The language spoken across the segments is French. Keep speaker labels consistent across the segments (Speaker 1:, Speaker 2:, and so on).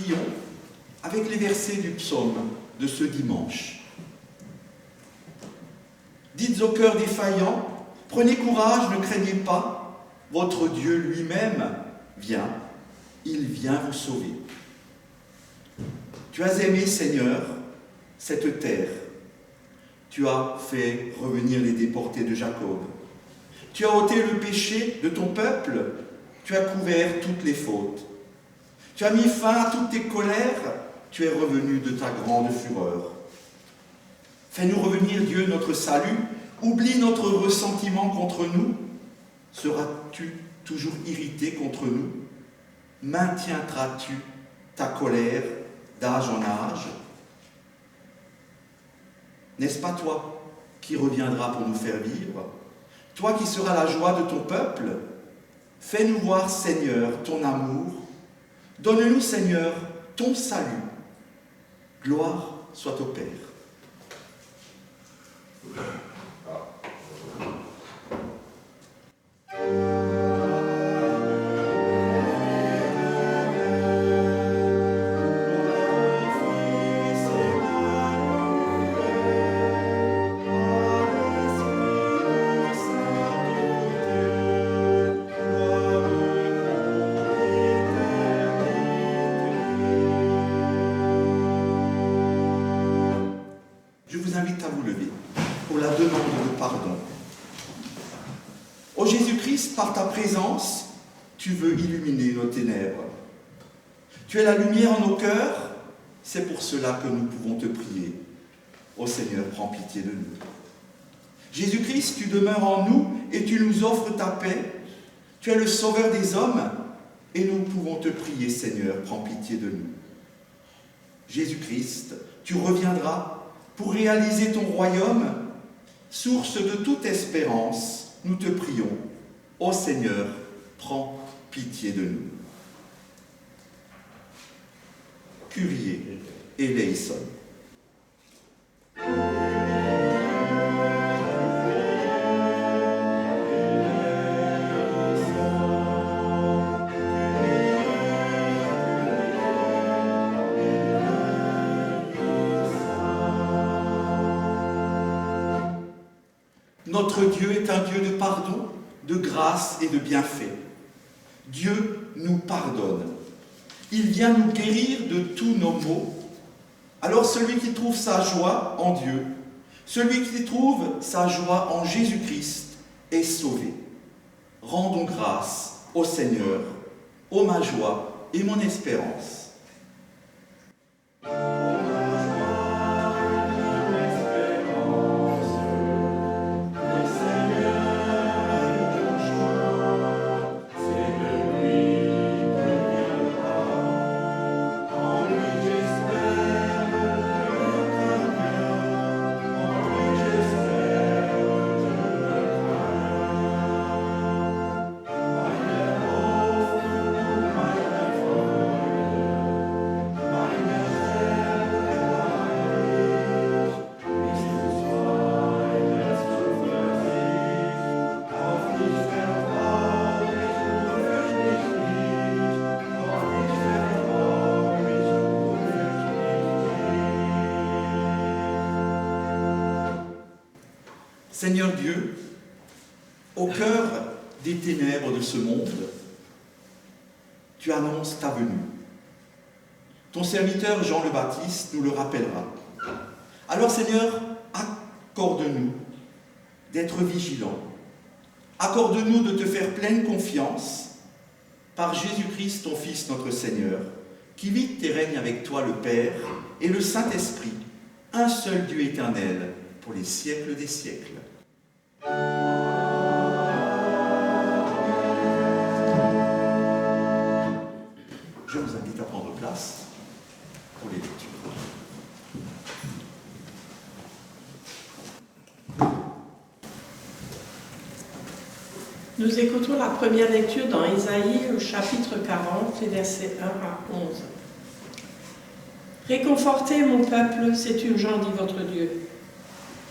Speaker 1: Prions avec les versets du psaume de ce dimanche. Dites au cœur défaillant, prenez courage, ne craignez pas, votre Dieu lui-même vient, il vient vous sauver. Tu as aimé, Seigneur, cette terre. Tu as fait revenir les déportés de Jacob. Tu as ôté le péché de ton peuple. Tu as couvert toutes les fautes. Tu as mis fin à toutes tes colères. Tu es revenu de ta grande fureur. Fais-nous revenir, Dieu, notre salut. Oublie notre ressentiment contre nous. Seras-tu toujours irrité contre nous? Maintiendras-tu ta colère d'âge en âge? N'est-ce pas toi qui reviendras pour nous faire vivre? Toi qui seras la joie de ton peuple? Fais-nous voir, Seigneur, ton amour. Donne-nous, Seigneur, ton salut. Gloire soit au Père. Je vous invite à vous lever pour la demande de pardon. Ô Jésus-Christ, par ta présence, tu veux illuminer nos ténèbres. Tu es la lumière en nos cœurs, c'est pour cela que nous pouvons te prier. Ô Seigneur, prends pitié de nous. Jésus-Christ, tu demeures en nous et tu nous offres ta paix. Tu es le sauveur des hommes et nous pouvons te prier, Seigneur, prends pitié de nous. Jésus-Christ, tu reviendras pour réaliser ton royaume, source de toute espérance, nous te prions. Ô Seigneur, prends pitié de nous. Kyrie eleison. Notre Dieu est un Dieu de pardon, de grâce et de bienfait. Dieu nous pardonne. Il vient nous guérir de tous nos maux. Alors celui qui trouve sa joie en Dieu, celui qui trouve sa joie en Jésus-Christ est sauvé. Rendons grâce au Seigneur, ô ma joie et mon espérance. Seigneur Dieu, au cœur des ténèbres de ce monde, tu annonces ta venue. Ton serviteur Jean le Baptiste nous le rappellera. Alors Seigneur, accorde-nous d'être vigilants. Accorde-nous de te faire pleine confiance par Jésus-Christ, ton Fils, notre Seigneur, qui vit et règne avec toi le Père et le Saint-Esprit, un seul Dieu éternel, pour les siècles des siècles. Je vous invite à prendre place pour les lectures.
Speaker 2: Nous écoutons la première lecture dans Ésaïe, au chapitre 40, les versets 1 à 11. Réconfortez mon peuple, c'est urgent, dit votre Dieu.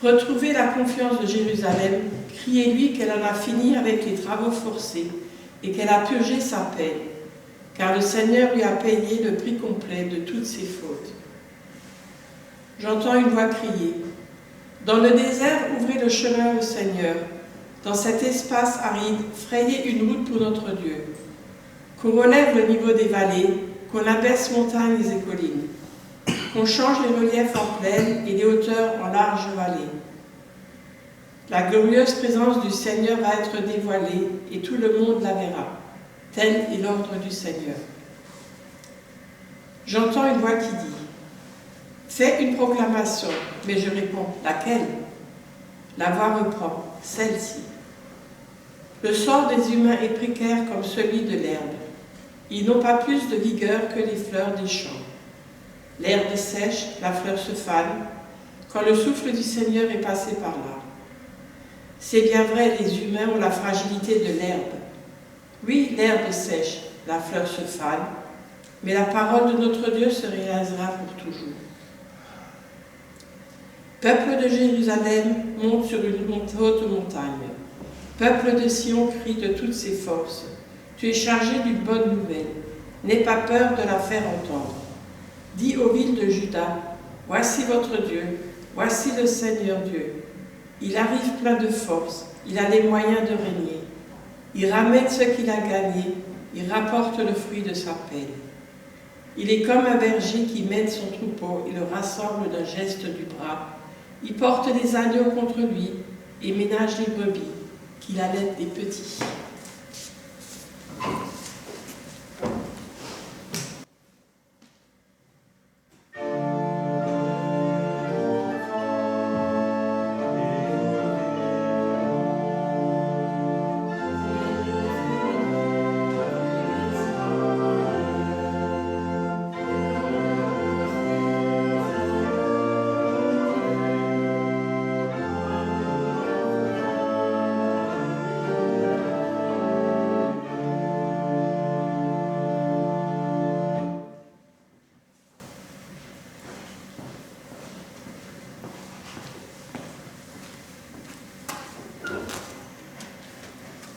Speaker 2: Retrouvez la confiance de Jérusalem, criez-lui qu'elle en a fini avec les travaux forcés et qu'elle a purgé sa paix, car le Seigneur lui a payé le prix complet de toutes ses fautes. J'entends une voix crier, « Dans le désert, ouvrez le chemin au Seigneur. Dans cet espace aride, frayez une route pour notre Dieu. Qu'on relève le niveau des vallées, qu'on abaisse montagnes et collines, qu'on change les reliefs en plaines et les hauteurs en larges vallées. La glorieuse présence du Seigneur va être dévoilée et tout le monde la verra. Tel est l'ordre du Seigneur. » J'entends une voix qui dit, « Fais une proclamation. » Mais je réponds, « Laquelle ?» La voix reprend, « Celle-ci. Le sort des humains est précaire comme celui de l'herbe. Ils n'ont pas plus de vigueur que les fleurs des champs. L'herbe sèche, la fleur se fane, quand le souffle du Seigneur est passé par là. C'est bien vrai, les humains ont la fragilité de l'herbe. Oui, l'herbe sèche, la fleur se fane, mais la parole de notre Dieu se réalisera pour toujours. Peuple de Jérusalem, monte sur une haute montagne. Peuple de Sion, crie de toutes ses forces. Tu es chargé d'une bonne nouvelle. N'aie pas peur de la faire entendre. Dis aux villes de Juda, voici votre Dieu, voici le Seigneur Dieu. Il arrive plein de force, il a les moyens de régner. Il ramène ce qu'il a gagné, il rapporte le fruit de sa peine. Il est comme un berger qui mène son troupeau et le rassemble d'un geste du bras. Il porte les agneaux contre lui et ménage les brebis, qu'il allaite des petits.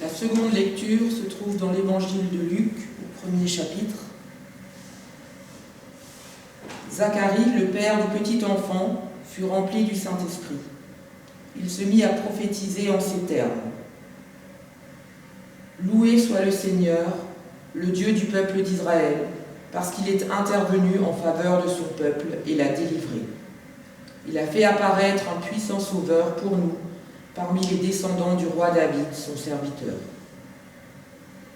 Speaker 3: La seconde lecture se trouve dans l'évangile de Luc, au premier chapitre. Zacharie, le père du petit enfant, fut rempli du Saint-Esprit. Il se mit à prophétiser en ces termes. Loué soit le Seigneur, le Dieu du peuple d'Israël, parce qu'il est intervenu en faveur de son peuple et l'a délivré. Il a fait apparaître un puissant sauveur pour nous, parmi les descendants du roi David, son serviteur.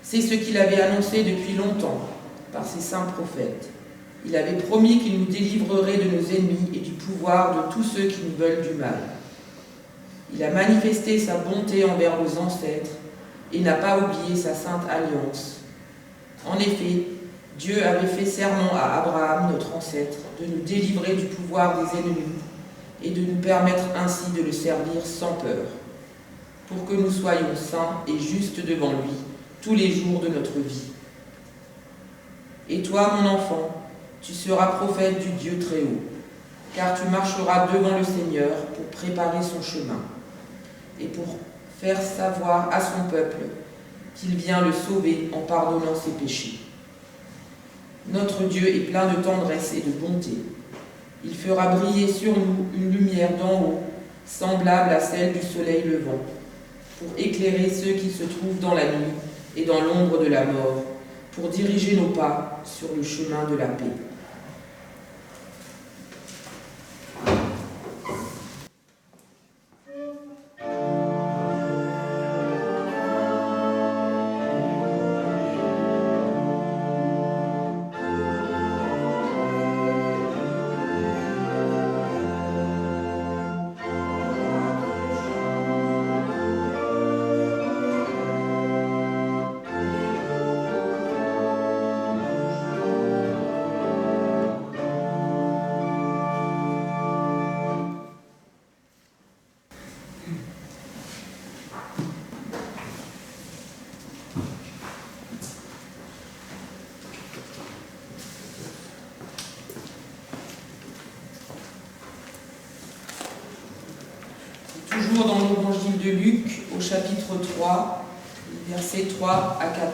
Speaker 3: C'est ce qu'il avait annoncé depuis longtemps, par ses saints prophètes. Il avait promis qu'il nous délivrerait de nos ennemis et du pouvoir de tous ceux qui nous veulent du mal. Il a manifesté sa bonté envers nos ancêtres et n'a pas oublié sa sainte alliance. En effet, Dieu avait fait serment à Abraham, notre ancêtre, de nous délivrer du pouvoir des ennemis et de nous permettre ainsi de le servir sans peur, pour que nous soyons saints et justes devant lui tous les jours de notre vie. Et toi, mon enfant, tu seras prophète du Dieu très haut, car tu marcheras devant le Seigneur pour préparer son chemin et pour faire savoir à son peuple qu'il vient le sauver en pardonnant ses péchés. Notre Dieu est plein de tendresse et de bonté. Il fera briller sur nous une lumière d'en haut, semblable à celle du soleil levant, pour éclairer ceux qui se trouvent dans la nuit et dans l'ombre de la mort, pour diriger nos pas sur le chemin de la paix. Toujours dans l'évangile de Luc, au chapitre 3, versets 3 à 14.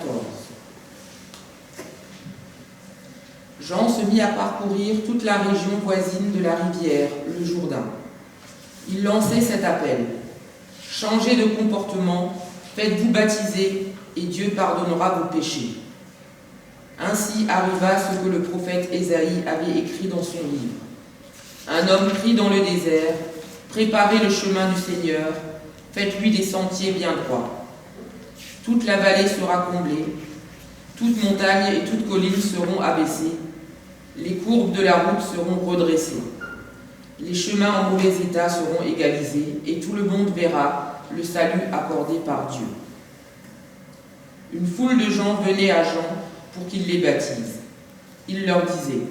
Speaker 3: Jean se mit à parcourir toute la région voisine de la rivière, le Jourdain. Il lançait cet appel: changez de comportement, faites-vous baptiser, et Dieu pardonnera vos péchés. Ainsi arriva ce que le prophète Ésaïe avait écrit dans son livre. Un homme crie dans le désert: préparez le chemin du Seigneur, faites-lui des sentiers bien droits. Toute la vallée sera comblée, toute montagne et toute colline seront abaissées, les courbes de la route seront redressées. Les chemins en mauvais état seront égalisés, et tout le monde verra le salut accordé par Dieu. Une foule de gens venait à Jean pour qu'il les baptise. Il leur disait: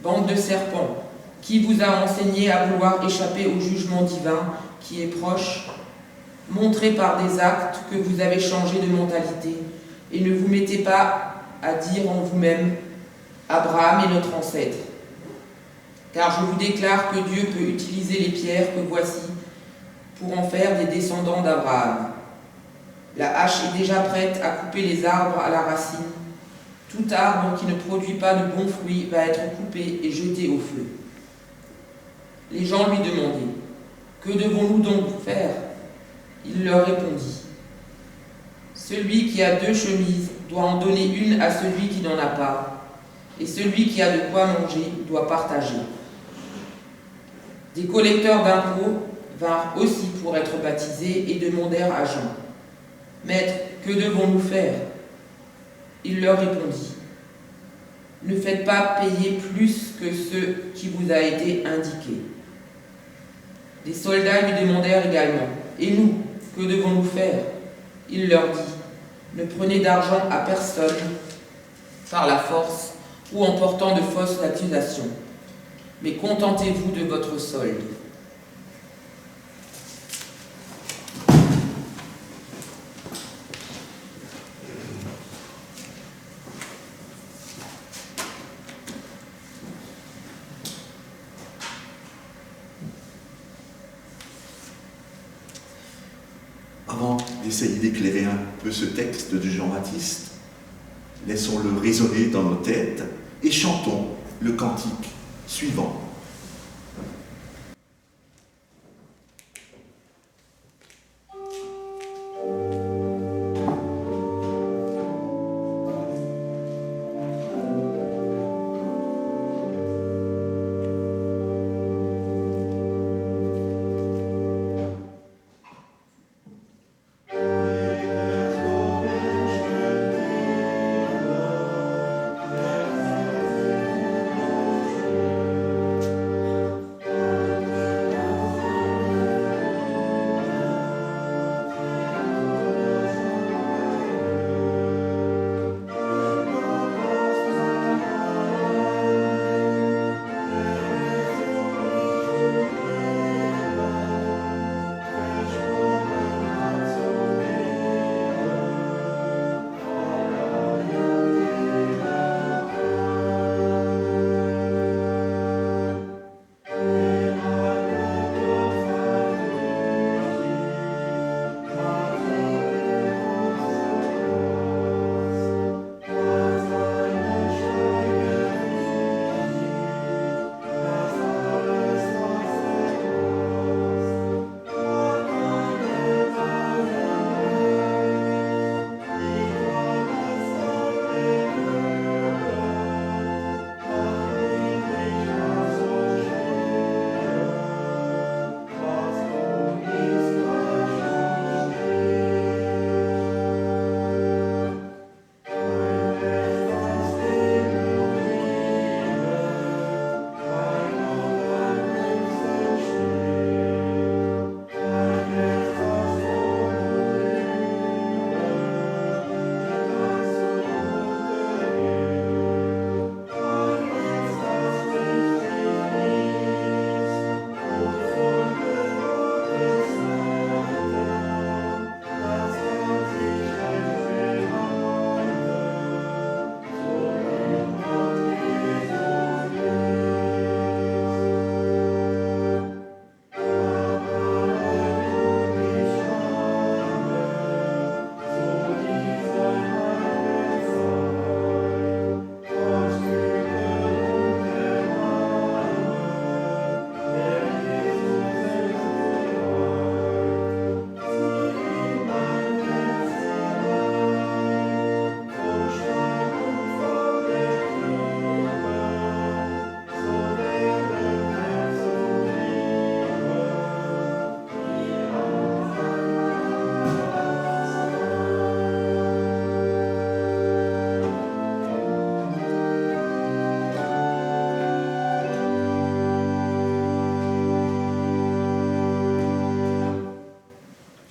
Speaker 3: bande de serpents, qui vous a enseigné à vouloir échapper au jugement divin qui est proche? Montrez par des actes que vous avez changé de mentalité, et ne vous mettez pas à dire en vous-même: Abraham est notre ancêtre. Car je vous déclare que Dieu peut utiliser les pierres que voici pour en faire des descendants d'Abraham. La hache est déjà prête à couper les arbres à la racine. Tout arbre qui ne produit pas de bons fruits va être coupé et jeté au feu. Les gens lui demandaient: que devons-nous donc faire? Il leur répondit: celui qui a 2 chemises doit en donner une à celui qui n'en a pas, et celui qui a de quoi manger doit partager. Des collecteurs d'impôts vinrent aussi pour être baptisés et demandèrent à Jean: Maître, que devons-nous faire? Il leur répondit: ne faites pas payer plus que ce qui vous a été indiqué. Les soldats lui demandèrent également: et nous, que devons-nous faire? Il leur dit: ne prenez d'argent à personne par la force ou en portant de fausses accusations, mais contentez-vous de votre solde.
Speaker 1: Avant d'essayer d'éclairer un peu ce texte de Jean-Baptiste, laissons-le résonner dans nos têtes et chantons le cantique suivant.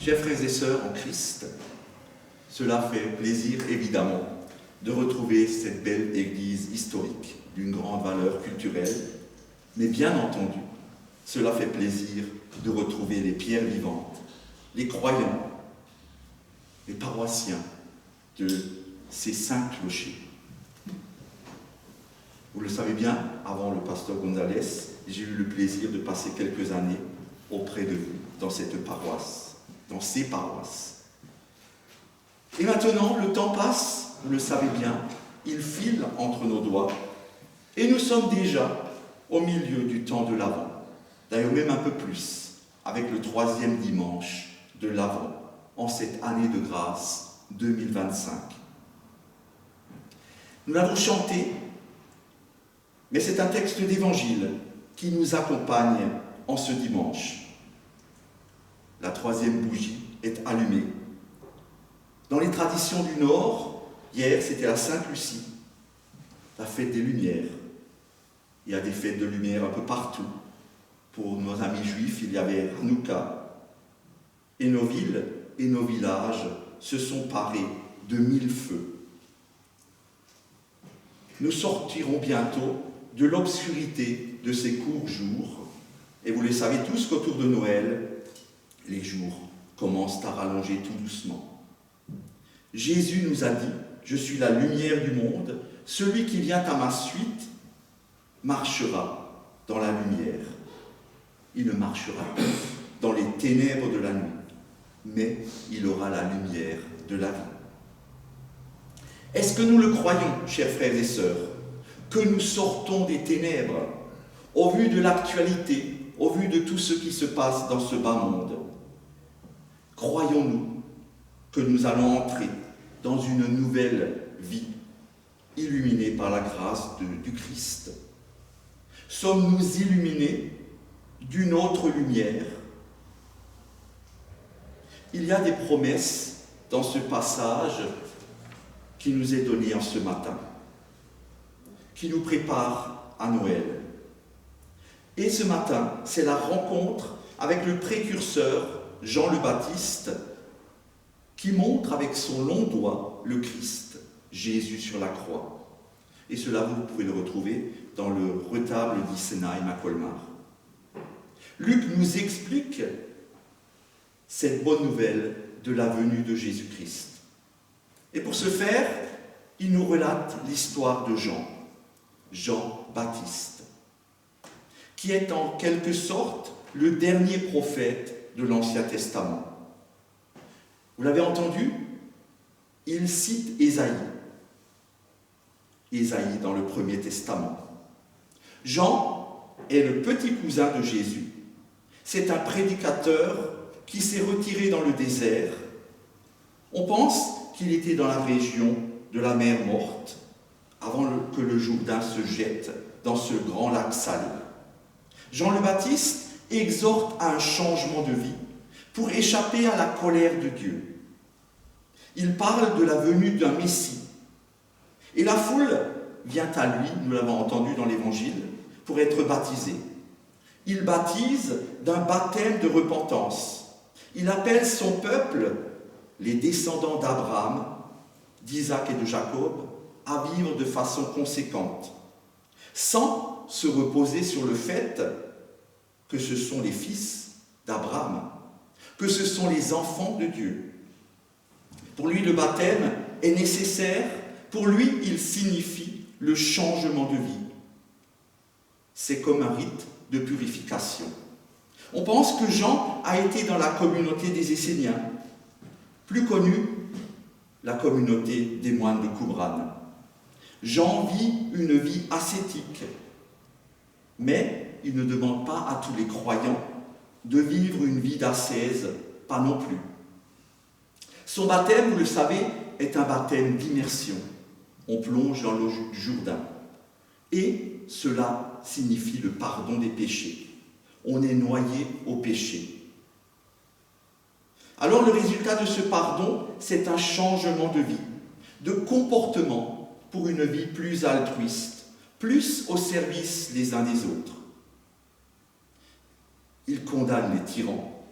Speaker 1: Chers frères et sœurs en Christ, cela fait plaisir évidemment de retrouver cette belle église historique d'une grande valeur culturelle, mais bien entendu, cela fait plaisir de retrouver les pierres vivantes, les croyants, les paroissiens de ces 5 clochers. Vous le savez bien, avant le pasteur Gonzalez, j'ai eu le plaisir de passer quelques années auprès de vous, dans cette paroisse, dans ces paroisses. Et maintenant, le temps passe, vous le savez bien, il file entre nos doigts, et nous sommes déjà au milieu du temps de l'Avent, d'ailleurs même un peu plus, avec le 3e dimanche de l'Avent, en cette année de grâce 2025. Nous l'avons chanté, mais c'est un texte d'évangile qui nous accompagne en ce dimanche. La 3e bougie est allumée. Dans les traditions du Nord, hier c'était la Sainte Lucie, la fête des Lumières. Il y a des fêtes de lumière un peu partout. Pour nos amis juifs, il y avait Hanouka. Et nos villes et nos villages se sont parés de 1000 feux. Nous sortirons bientôt de l'obscurité de ces courts jours. Et vous le savez tous qu'autour de Noël, les jours commencent à rallonger tout doucement. Jésus nous a dit « Je suis la lumière du monde. Celui qui vient à ma suite marchera dans la lumière. Il ne marchera pas dans les ténèbres de la nuit, mais il aura la lumière de la vie. » Est-ce que nous le croyons, chers frères et sœurs, que nous sortons des ténèbres au vu de l'actualité, au vu de tout ce qui se passe dans ce bas monde? Croyons-nous que nous allons entrer dans une nouvelle vie, illuminée par la grâce du Christ? Sommes-nous illuminés d'une autre lumière? Il y a des promesses dans ce passage qui nous est donné en ce matin, qui nous prépare à Noël. Et ce matin, c'est la rencontre avec le précurseur Jean le Baptiste, qui montre avec son long doigt le Christ, Jésus sur la croix. Et cela, vous pouvez le retrouver dans le retable d'Isenheim à Colmar. Luc nous explique cette bonne nouvelle de la venue de Jésus-Christ. Et pour ce faire, il nous relate l'histoire de Jean, Jean Baptiste, qui est en quelque sorte le dernier prophète de l'Ancien Testament. Vous l'avez entendu? Il cite Ésaïe dans le Premier Testament. Jean est le petit cousin de Jésus. C'est un prédicateur qui s'est retiré dans le désert. On pense qu'il était dans la région de la mer Morte, avant que le Jourdain se jette dans ce grand lac salé. Jean le Baptiste exhorte à un changement de vie pour échapper à la colère de Dieu. Il parle de la venue d'un Messie. Et la foule vient à lui, nous l'avons entendu dans l'Évangile, pour être baptisée. Il baptise d'un baptême de repentance. Il appelle son peuple, les descendants d'Abraham, d'Isaac et de Jacob, à vivre de façon conséquente, sans se reposer sur le fait que ce sont les fils d'Abraham, que ce sont les enfants de Dieu. Pour lui, le baptême est nécessaire. Pour lui, il signifie le changement de vie. C'est comme un rite de purification. On pense que Jean a été dans la communauté des Esséniens, plus connue, la communauté des moines de Qumran. Jean vit une vie ascétique, mais il ne demande pas à tous les croyants de vivre une vie d'ascèse, pas non plus. Son baptême, vous le savez, est un baptême d'immersion. On plonge dans l'eau du Jourdain. Et cela signifie le pardon des péchés. On est noyé au péché. Alors le résultat de ce pardon, c'est un changement de vie, de comportement pour une vie plus altruiste, plus au service les uns des autres. Il condamne les tyrans,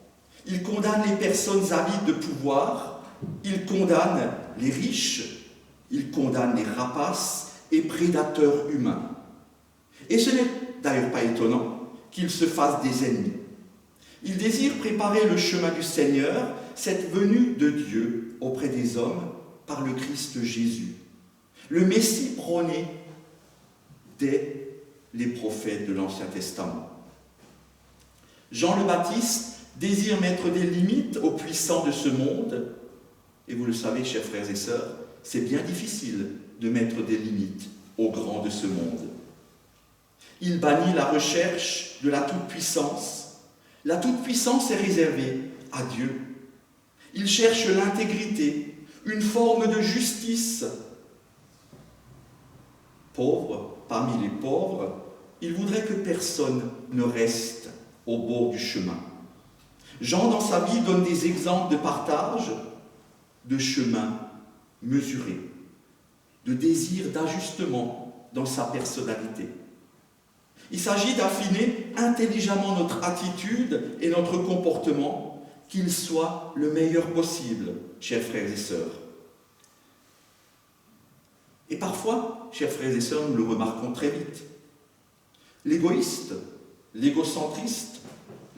Speaker 1: Il condamne les personnes avides de pouvoir, il condamne les riches, il condamne les rapaces et prédateurs humains. Et ce n'est d'ailleurs pas étonnant qu'il se fasse des ennemis. Il désire préparer le chemin du Seigneur, cette venue de Dieu auprès des hommes par le Christ Jésus, le Messie prôné dès les prophètes de l'Ancien Testament. Jean le Baptiste désire mettre des limites aux puissants de ce monde, et vous le savez, chers frères et sœurs, c'est bien difficile de mettre des limites aux grands de ce monde. Il bannit la recherche de la toute-puissance. La toute-puissance est réservée à Dieu. Il cherche l'intégrité, une forme de justice. Pauvre, parmi les pauvres, il voudrait que personne ne reste au bord du chemin. Jean, dans sa vie, donne des exemples de partage, de chemin mesuré, de désir d'ajustement dans sa personnalité. Il s'agit d'affiner intelligemment notre attitude et notre comportement, qu'il soit le meilleur possible, chers frères et sœurs. Et parfois, chers frères et sœurs, nous le remarquons très vite. L'égoïste, l'égocentriste,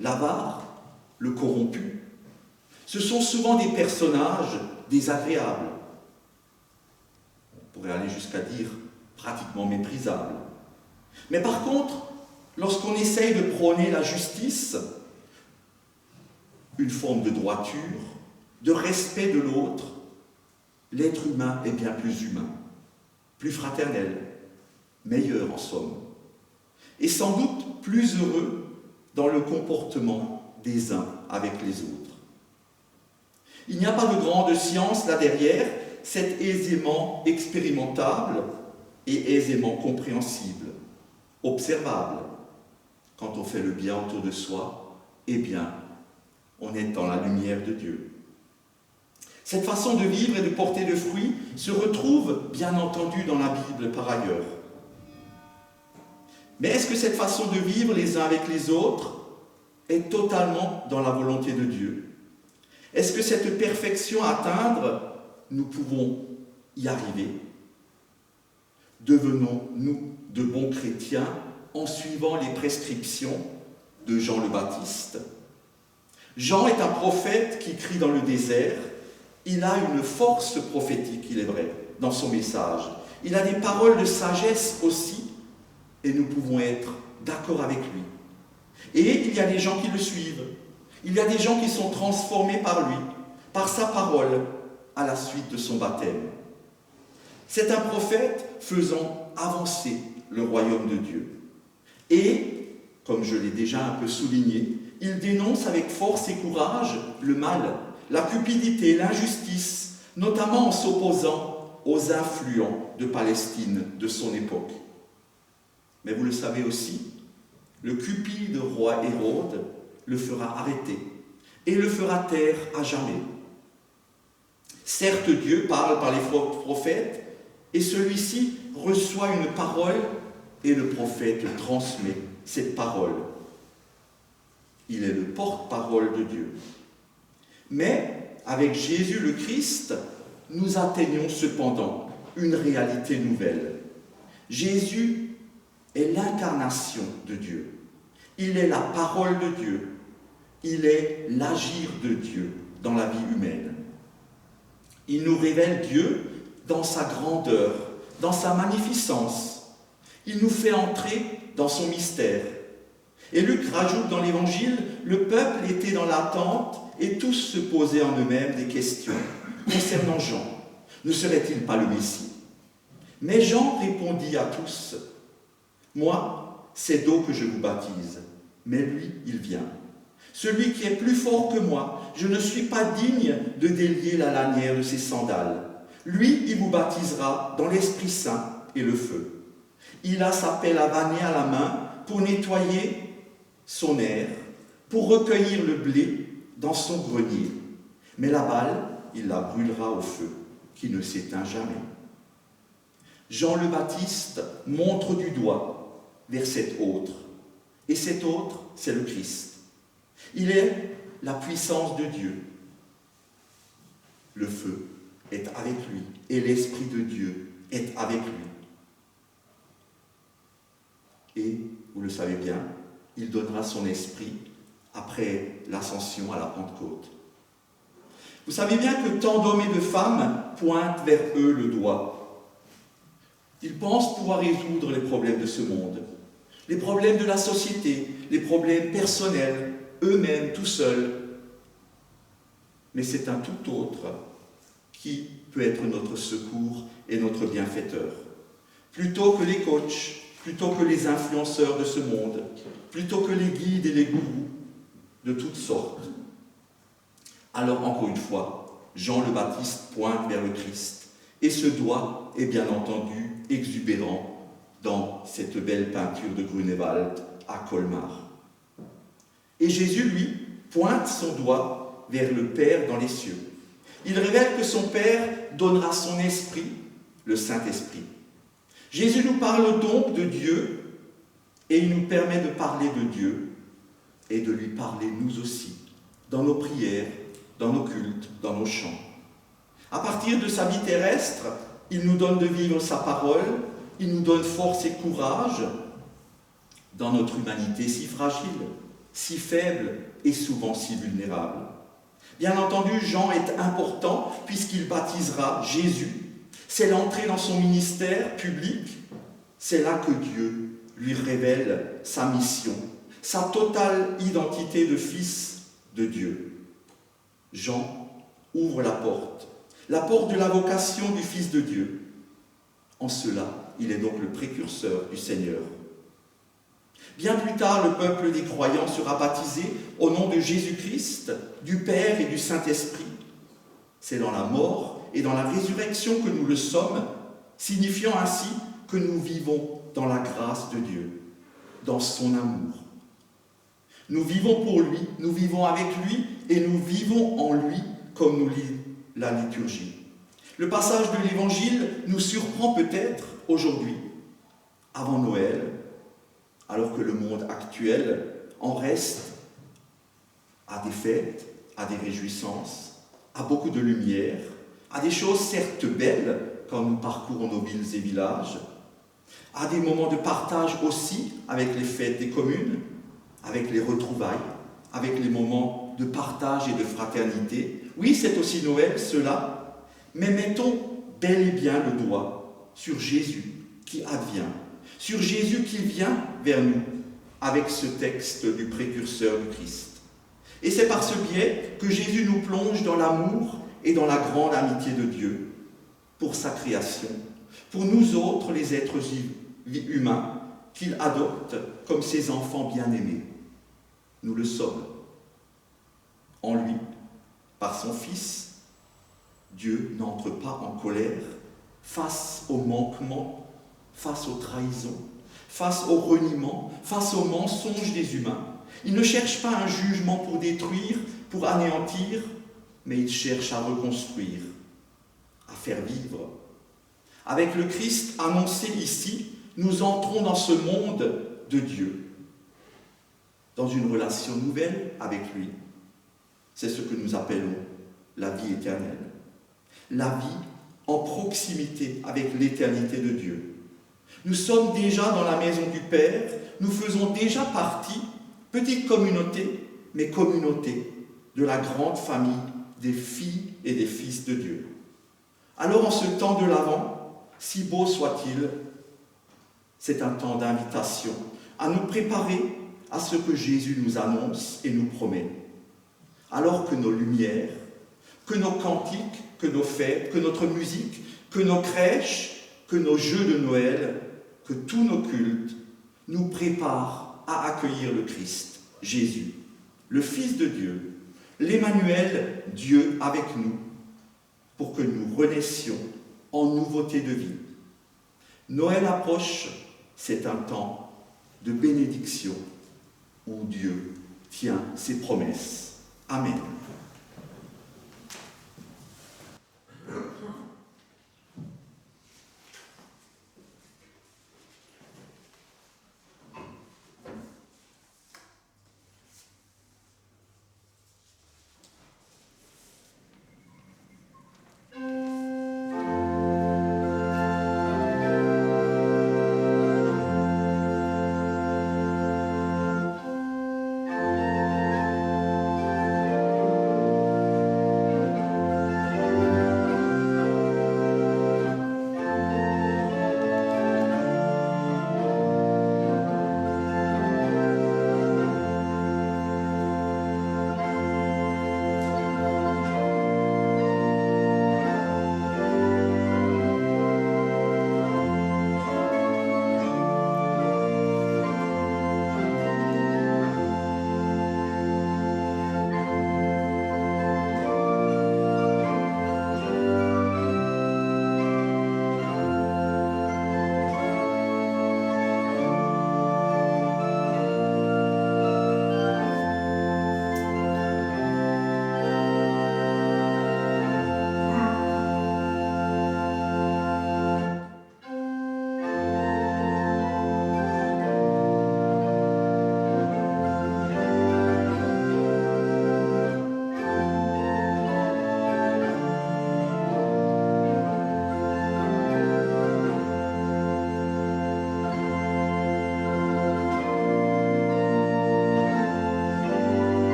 Speaker 1: l'avare, le corrompu, ce sont souvent des personnages désagréables. On pourrait aller jusqu'à dire pratiquement méprisables. Mais par contre, lorsqu'on essaye de prôner la justice, une forme de droiture, de respect de l'autre, l'être humain est bien plus humain, plus fraternel, meilleur en somme, et sans doute plus heureux dans le comportement des uns avec les autres. Il n'y a pas de grande science là derrière, c'est aisément expérimentable et aisément compréhensible, observable. Quand on fait le bien autour de soi, eh bien, on est dans la lumière de Dieu. Cette façon de vivre et de porter de fruits se retrouve, bien entendu, dans la Bible par ailleurs. Mais est-ce que cette façon de vivre les uns avec les autres est totalement dans la volonté de Dieu? Est-ce que cette perfection à atteindre, nous pouvons y arriver? Devenons-nous de bons chrétiens en suivant les prescriptions de Jean le Baptiste? Jean est un prophète qui crie dans le désert. Il a une force prophétique, il est vrai, dans son message. Il a des paroles de sagesse aussi, et nous pouvons être d'accord avec lui. Et il y a des gens qui le suivent. Il y a des gens qui sont transformés par lui, par sa parole, à la suite de son baptême. C'est un prophète faisant avancer le royaume de Dieu. Et, comme je l'ai déjà un peu souligné, il dénonce avec force et courage le mal, la cupidité, l'injustice, notamment en s'opposant aux influents de Palestine de son époque. Mais vous le savez aussi, le cupide roi Hérode le fera arrêter et le fera taire à jamais. Certes, Dieu parle par les prophètes et celui-ci reçoit une parole et le prophète transmet cette parole. Il est le porte-parole de Dieu. Mais avec Jésus le Christ, nous atteignons cependant une réalité nouvelle. Jésus est l'incarnation de Dieu. Il est la parole de Dieu. Il est l'agir de Dieu dans la vie humaine. Il nous révèle Dieu dans sa grandeur, dans sa magnificence. Il nous fait entrer dans son mystère. Et Luc rajoute dans l'Évangile, le peuple était dans l'attente et tous se posaient en eux-mêmes des questions concernant Jean. Ne serait-il pas le Messie? Mais Jean répondit à tous, « Moi, c'est d'eau que je vous baptise, mais lui, il vient. Celui qui est plus fort que moi, je ne suis pas digne de délier la lanière de ses sandales. Lui, il vous baptisera dans l'Esprit Saint et le feu. Il a sa pelle à vanner à la main pour nettoyer son aire, pour recueillir le blé dans son grenier. Mais la balle, il la brûlera au feu, qui ne s'éteint jamais. » Jean le Baptiste montre du doigt vers cet autre. Et cet autre, c'est le Christ. Il est la puissance de Dieu. Le feu est avec lui et l'Esprit de Dieu est avec lui. Et, vous le savez bien, il donnera son esprit après l'ascension à la Pentecôte. Vous savez bien que tant d'hommes et de femmes pointent vers eux le doigt. Ils pensent pouvoir résoudre les problèmes de ce monde, les problèmes de la société, les problèmes personnels, eux-mêmes, tout seuls. Mais c'est un tout autre qui peut être notre secours et notre bienfaiteur. Plutôt que les coachs, plutôt que les influenceurs de ce monde, plutôt que les guides et les gourous de toutes sortes. Alors, encore une fois, Jean le Baptiste pointe vers le Christ, et ce doigt est bien entendu exubérant dans cette belle peinture de Grunewald à Colmar. Et Jésus, lui, pointe son doigt vers le Père dans les cieux. Il révèle que son Père donnera son esprit, le Saint-Esprit. Jésus nous parle donc de Dieu et il nous permet de parler de Dieu et de lui parler nous aussi, dans nos prières, dans nos cultes, dans nos chants. À partir de sa vie terrestre, il nous donne de vivre sa parole, il nous donne force et courage dans notre humanité si fragile, si faible et souvent si vulnérable. Bien entendu, Jean est important puisqu'il baptisera Jésus. C'est l'entrée dans son ministère public. C'est là que Dieu lui révèle sa mission, sa totale identité de fils de Dieu. Jean ouvre la porte de la vocation du Fils de Dieu. En cela, il est donc le précurseur du Seigneur. Bien plus tard, le peuple des croyants sera baptisé au nom de Jésus-Christ, du Père et du Saint-Esprit. C'est dans la mort et dans la résurrection que nous le sommes, signifiant ainsi que nous vivons dans la grâce de Dieu, dans son amour. Nous vivons pour lui, nous vivons avec lui et nous vivons en lui, comme nous lit la liturgie. Le passage de l'Évangile nous surprend peut-être aujourd'hui, avant Noël, alors que le monde actuel en reste à des fêtes, à des réjouissances, à beaucoup de lumière, à des choses certes belles quand nous parcourons nos villes et villages, à des moments de partage aussi avec les fêtes des communes, avec les retrouvailles, avec les moments de partage et de fraternité. Oui, c'est aussi Noël, cela, mais mettons bel et bien le doigt sur Jésus qui advient, sur Jésus qui vient vers nous avec ce texte du précurseur du Christ. Et c'est par ce biais que Jésus nous plonge dans l'amour et dans la grande amitié de Dieu pour sa création, pour nous autres les êtres humains qu'il adopte comme ses enfants bien-aimés. Nous le sommes. En lui, par son Fils, Dieu n'entre pas en colère face aux manquements, face aux trahisons, face au reniement, face aux mensonges des humains. Il ne cherche pas un jugement pour détruire, pour anéantir, mais il cherche à reconstruire, à faire vivre. Avec le Christ annoncé ici, nous entrons dans ce monde de Dieu, dans une relation nouvelle avec lui. C'est ce que nous appelons la vie éternelle. La vie en proximité avec l'éternité de Dieu. Nous sommes déjà dans la maison du Père, nous faisons déjà partie, petite communauté, mais communauté de la grande famille des filles et des fils de Dieu. Alors en ce temps de l'Avent, si beau soit-il, c'est un temps d'invitation à nous préparer à ce que Jésus nous annonce et nous promet. Alors que nos lumières, que nos cantiques, que nos fêtes, que notre musique, que nos crèches, que nos jeux de Noël, que tous nos cultes nous préparent à accueillir le Christ, Jésus, le Fils de Dieu, l'Emmanuel, Dieu avec nous, pour que nous renaissions en nouveauté de vie. Noël approche, c'est un temps de bénédiction où Dieu tient ses promesses. Amen.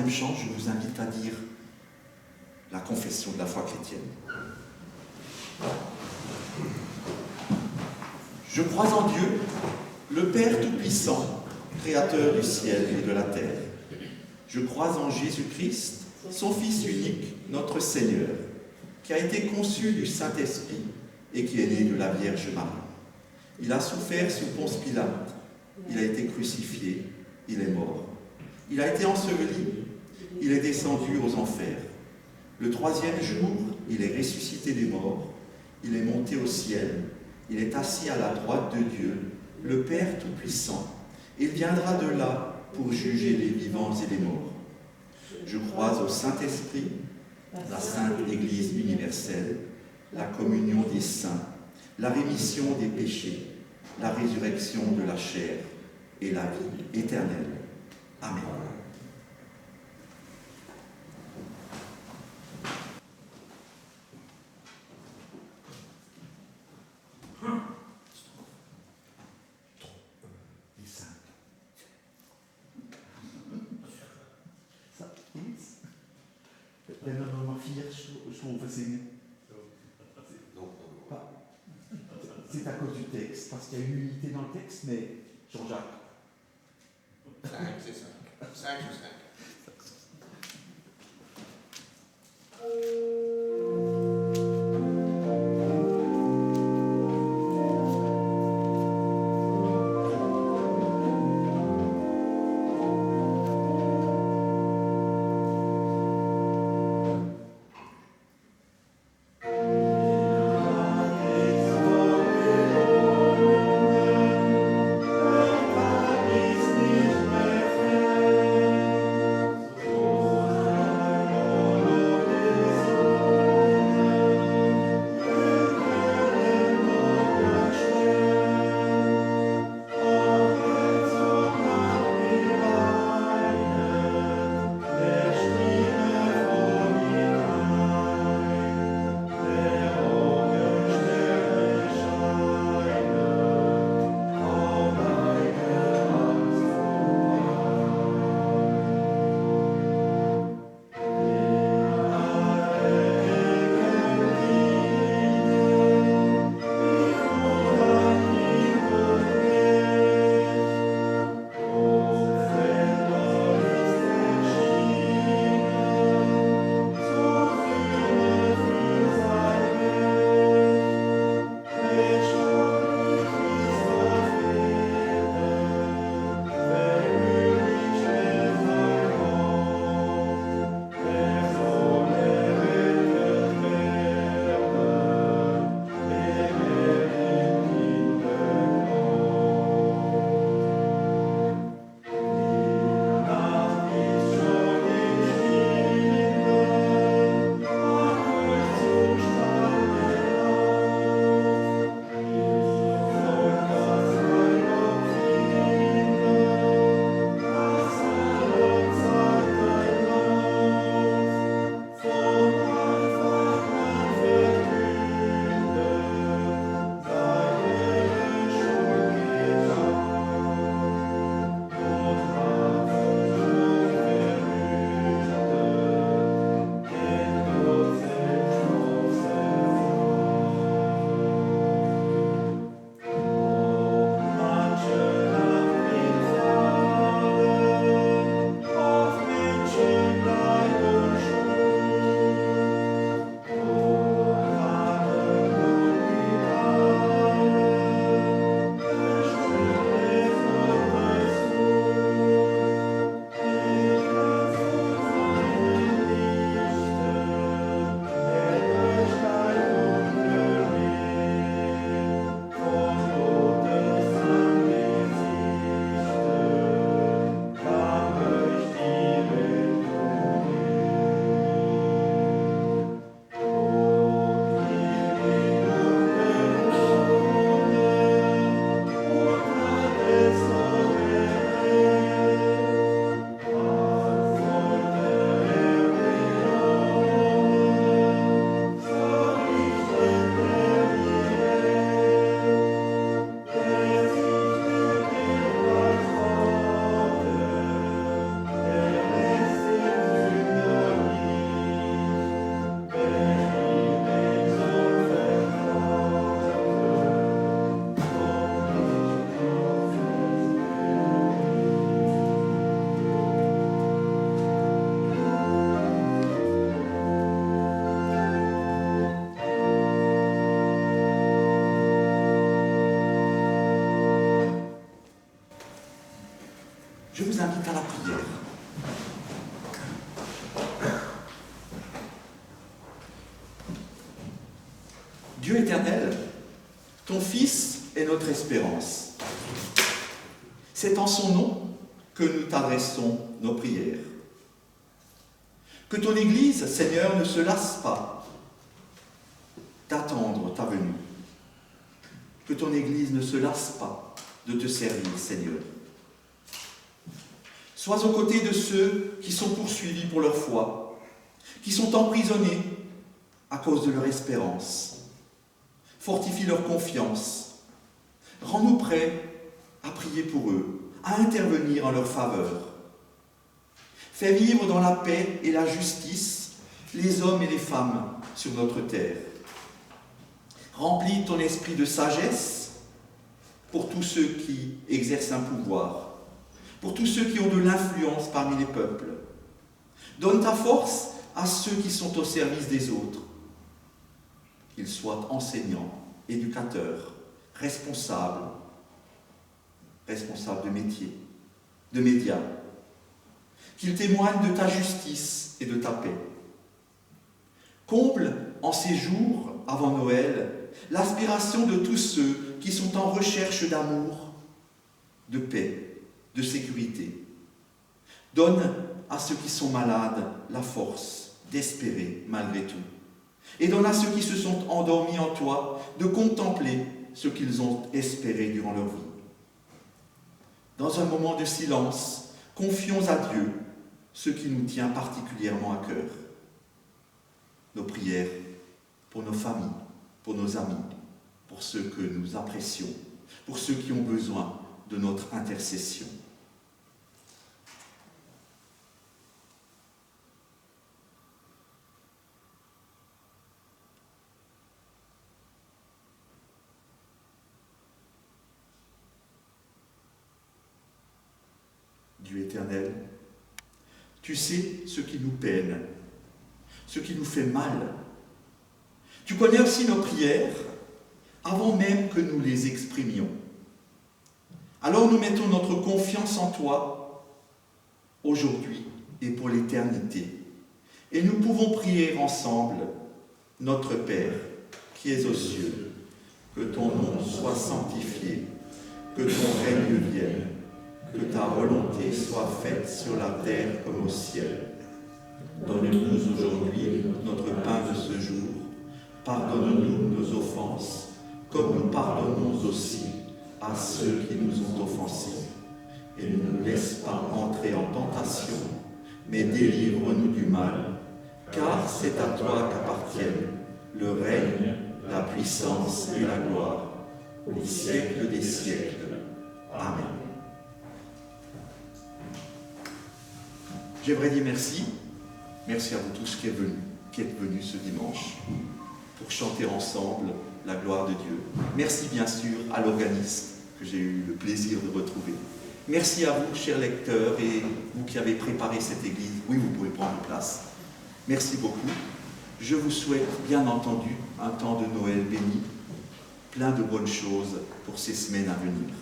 Speaker 1: troisième chant, je vous invite à dire la confession de la foi chrétienne. Je crois en Dieu, le Père Tout-Puissant, Créateur du ciel et de la terre. Je crois en Jésus-Christ, son Fils unique, notre Seigneur, qui a été conçu du Saint-Esprit et qui est né de la Vierge Marie. Il a souffert sous Ponce Pilate, il a été crucifié, il est mort. Il a été enseveli, il est descendu aux enfers. Le troisième jour, il est ressuscité des morts, il est monté au ciel, il est assis à la droite de Dieu, le Père Tout-Puissant. Il viendra de là pour juger les vivants et les morts. Je crois au Saint-Esprit, la Sainte Église universelle, la communion des saints, la rémission des péchés, la résurrection de la chair et la vie éternelle. Amen.
Speaker 4: Ben dan nog 4 strophes zingen. C'est à cause du texte, parce qu'il y a une unité dans le texte, mais Jean-Jacques.
Speaker 5: 5, c'est 5. 5 ou 5.
Speaker 4: Ist nicht mehr
Speaker 1: Dieu éternel, ton Fils est notre espérance. C'est en son nom que nous t'adressons nos prières. Que ton Église, Seigneur, ne se lasse pas d'attendre ta venue. Que ton Église ne se lasse pas de te servir, Seigneur. Sois aux côtés de ceux qui sont poursuivis pour leur foi, qui sont emprisonnés à cause de leur espérance. Fortifie leur confiance. Rends-nous prêts à prier pour eux, à intervenir en leur faveur. Fais vivre dans la paix et la justice les hommes et les femmes sur notre terre. Remplis ton esprit de sagesse pour tous ceux qui exercent un pouvoir, pour tous ceux qui ont de l'influence parmi les peuples. Donne ta force à ceux qui sont au service des autres, qu'ils soient enseignants, éducateurs, responsables de métier, de médias, qu'ils témoignent de ta justice et de ta paix. Comble en ces jours avant Noël l'aspiration de tous ceux qui sont en recherche d'amour, de paix, de sécurité. Donne à ceux qui sont malades la force d'espérer malgré tout. Et donne à ceux qui se sont endormis en toi de contempler ce qu'ils ont espéré durant leur vie. Dans un moment de silence, confions à Dieu ce qui nous tient particulièrement à cœur. Nos prières pour nos familles, pour nos amis, pour ceux que nous apprécions, pour ceux qui ont besoin de notre intercession. Dieu éternel, tu sais ce qui nous peine, ce qui nous fait mal. Tu connais aussi nos prières avant même que nous les exprimions. Alors nous mettons notre confiance en toi aujourd'hui et pour l'éternité. Et nous pouvons prier ensemble, notre Père qui es aux cieux, que ton nom soit sanctifié, que ton règne vienne. Que ta volonté soit faite sur la terre comme au ciel. Donne-nous aujourd'hui notre pain de ce jour. Pardonne-nous nos offenses, comme nous pardonnons aussi à ceux qui nous ont offensés. Et ne nous laisse pas entrer en tentation, mais délivre-nous du mal, car c'est à toi qu'appartiennent le règne, la puissance et la gloire, au siècle des siècles. Amen. J'aimerais dire merci. Merci à vous tous qui êtes venus ce dimanche pour chanter ensemble la gloire de Dieu. Merci bien sûr à l'organiste que j'ai eu le plaisir de retrouver. Merci à vous, chers lecteurs, et vous qui avez préparé cette église. Oui, vous pouvez prendre place. Merci beaucoup. Je vous souhaite bien entendu un temps de Noël béni, plein de bonnes choses pour ces semaines à venir.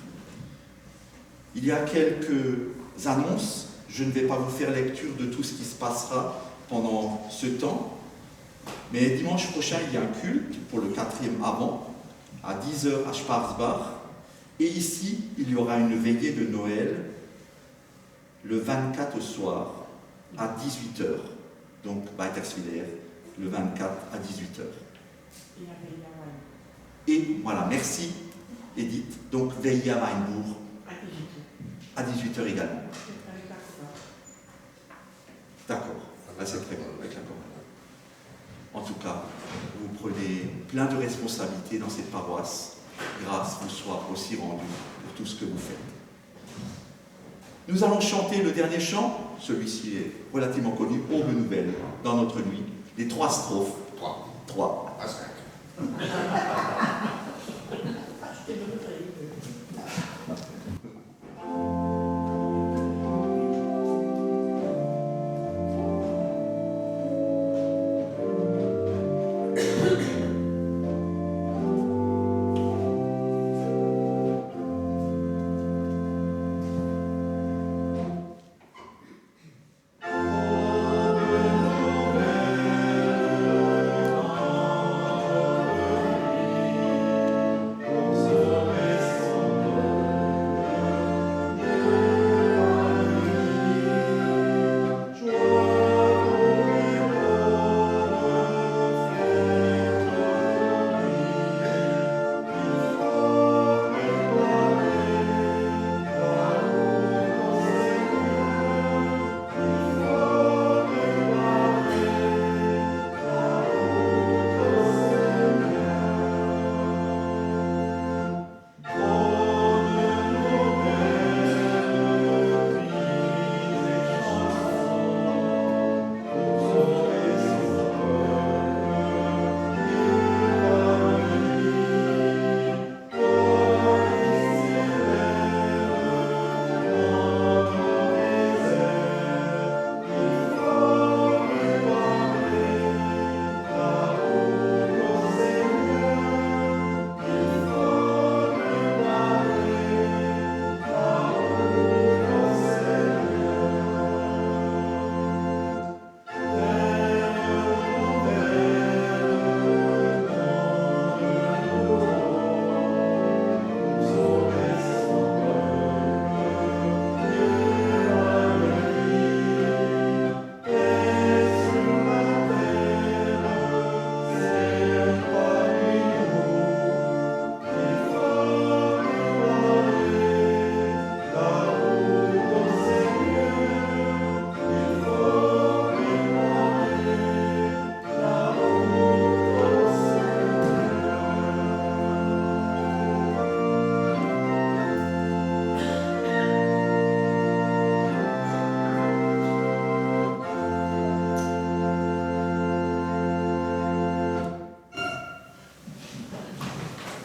Speaker 1: Il y a quelques annonces. Je ne vais pas vous faire lecture de tout ce qui se passera pendant ce temps, mais dimanche prochain, il y a un culte pour le 4e avant, à 10h à Sparsbach, et ici, il y aura une veillée de Noël le 24 au soir, à 18h, donc Weiterswiller, le 24 à 18h. Et voilà, merci Edith, donc veillée à Weinbourg, à 18h également. D'accord, là c'est très bon avec la commande. En tout cas, vous prenez plein de responsabilités dans cette paroisse. Grâce vous soit aussi rendue pour tout ce que vous faites. Nous allons chanter le dernier chant, celui-ci est relativement connu, Aube nouvelle, dans notre nuit, les 3 strophes. 3
Speaker 5: à 5.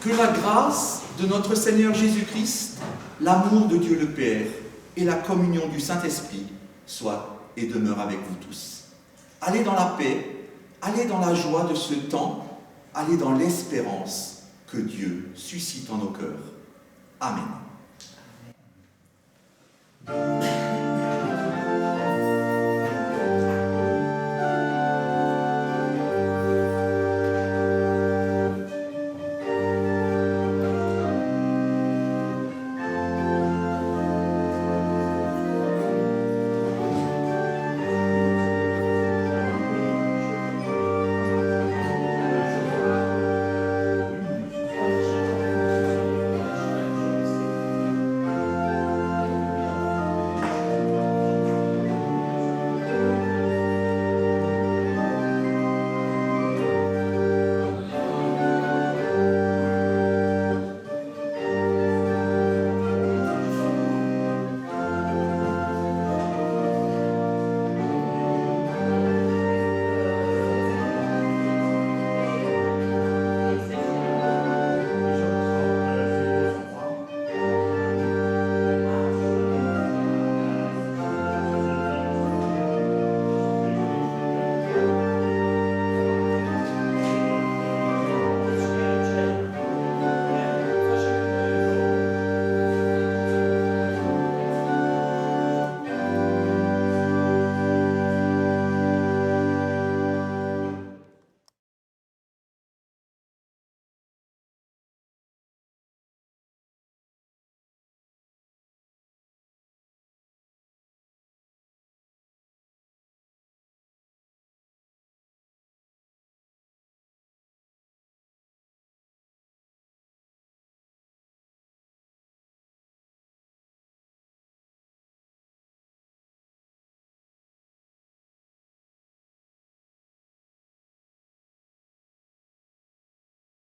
Speaker 1: Que la grâce de notre Seigneur Jésus-Christ, l'amour de Dieu le Père et la communion du Saint-Esprit soient et demeurent avec vous tous. Allez dans la paix, allez dans la joie de ce temps, allez dans l'espérance que Dieu suscite en nos cœurs. Amen.